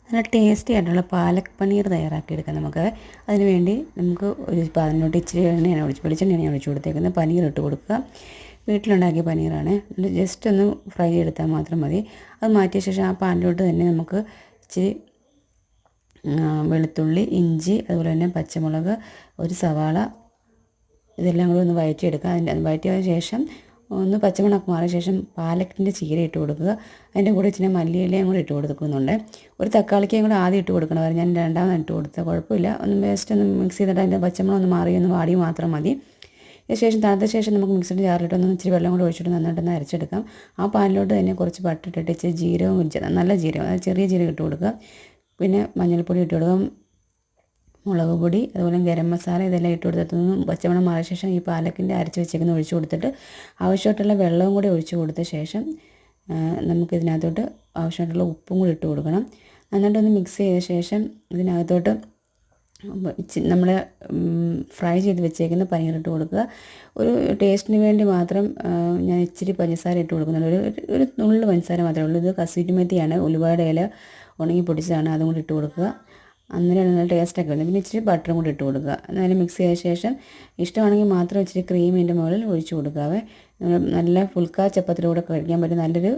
നല്ല ടേസ്റ്റി ആയിട്ടുള്ള പാലക് പനീർ തയ്യാറാക്കിയെടുക്കാം നമുക്ക്. അതിന് വേണ്ടി നമുക്ക് ഒരു പാനിലോട്ട് ഇച്ചിരി വെളിച്ചെണ്ണയാണ് ഒഴിച്ച് കൊടുത്തേക്കുന്നത്. പനീർ ഇട്ട് കൊടുക്കുക. വീട്ടിലുണ്ടാക്കിയ പനീറാണ്. ജസ്റ്റ് ഒന്ന് ഫ്രൈ ചെയ്തെടുത്താൽ മാത്രം മതി. അത് മാറ്റിയ ശേഷം ആ പാനിലോട്ട് തന്നെ നമുക്ക് ഇച്ചിരി വെളുത്തുള്ളി, ഇഞ്ചി, അതുപോലെ തന്നെ പച്ചമുളക്, ഒരു സവാള, ഇതെല്ലാം കൂടി ഒന്ന് വഴറ്റിയെടുക്കുക. വഴറ്റിയതിന് ശേഷം ഒന്ന് പച്ചമണമൊക്കെ മാറിയ ശേഷം പാലക്കിൻ്റെ ചീര ഇട്ട് കൊടുക്കുക. അതിൻ്റെ കൂടെ ഇച്ചിരി മല്ലിയിലയും കൂടി ഇട്ട് കൊടുക്കുന്നുണ്ട്. ഒരു തക്കാളിക്കയും കൂടെ ആദ്യം ഇട്ട് കൊടുക്കണം. ഞാൻ രണ്ടാമത് ഇട്ട് കൊടുത്തത് കുഴപ്പമില്ല. ഒന്ന് ജസ്റ്റ് ഒന്ന് മിക്സ് ചെയ്തിട്ട് അതിൻ്റെ പച്ചമണം ഒന്ന് മാറി ഒന്ന് വാടി മാത്രം മതി. ശേഷം തണുത്ത ശേഷം നമുക്ക് മിക്സിയുടെ ജാറിലിട്ടൊന്ന് ഇച്ചിരി വെള്ളം കൂടെ ഒഴിച്ചിട്ട് നന്നായിട്ടൊന്ന് അരച്ചെടുക്കാം. ആ പാനിലോട്ട് തന്നെ കുറച്ച് പട്ടിട്ടിട്ട് ഇച്ചിരി ജീരകവും നല്ല ജീരകം, അതായത് ചെറിയ ജീരകം ഇട്ട് കൊടുക്കുക. പിന്നെ മഞ്ഞൾപ്പൊടി ഇട്ട് കൊടുക്കാം, മുളക് പൊടി, അതുപോലെ ഗരം മസാല, ഇതെല്ലാം ഇട്ട് കൊടുത്തിട്ടൊന്ന് പച്ചമണം മാറിയ ശേഷം ഈ പാലക്കിൻ്റെ അരച്ച് വെച്ചേക്കുന്ന ഒഴിച്ച് കൊടുത്തിട്ട് ആവശ്യമായിട്ടുള്ള വെള്ളവും കൂടി ഒഴിച്ച് കൊടുത്ത ശേഷം നമുക്കിതിനകത്തോട്ട് ആവശ്യമായിട്ടുള്ള ഉപ്പും കൂടി ഇട്ട് കൊടുക്കണം. നന്നായിട്ടൊന്ന് മിക്സ് ചെയ്ത ശേഷം ഇതിനകത്തോട്ട് നമ്മൾ ഫ്രൈ ചെയ്ത് വെച്ചേക്കുന്ന പനീർ ഇട്ട് കൊടുക്കുക. ഒരു ടേസ്റ്റിന് വേണ്ടി മാത്രം ഞാൻ ഇച്ചിരി പഞ്ചസാര ഇട്ട് കൊടുക്കുന്നുണ്ട്. ഒരു നുള്ളു പഞ്ചസാര മാത്രമേ ഉള്ളൂ. ഇത് കസൂരി മേത്തിയാണ്, ഉലുവയുടെ ഇല ഉണങ്ങി പൊടിച്ചതാണ്. അതും കൂടി ഇട്ട് കൊടുക്കുക. അന്നേരം നല്ല ടേസ്റ്റൊക്കെ ഉണ്ട്. പിന്നെ ഇച്ചിരി ബട്ടറും കൂടി ഇട്ട് കൊടുക്കുക. എന്നാലും മിക്സ് ചെയ്ത ശേഷം ഇഷ്ടമാണെങ്കിൽ മാത്രം ഇച്ചിരി ക്രീം ഇതിൻ്റെ മുകളിൽ ഒഴിച്ച് കൊടുക്കാവേ. നല്ല ഫുൾക്ക ചപ്പാത്തിയുടെ കൂടെ കഴിക്കാൻ പറ്റും നല്ലൊരു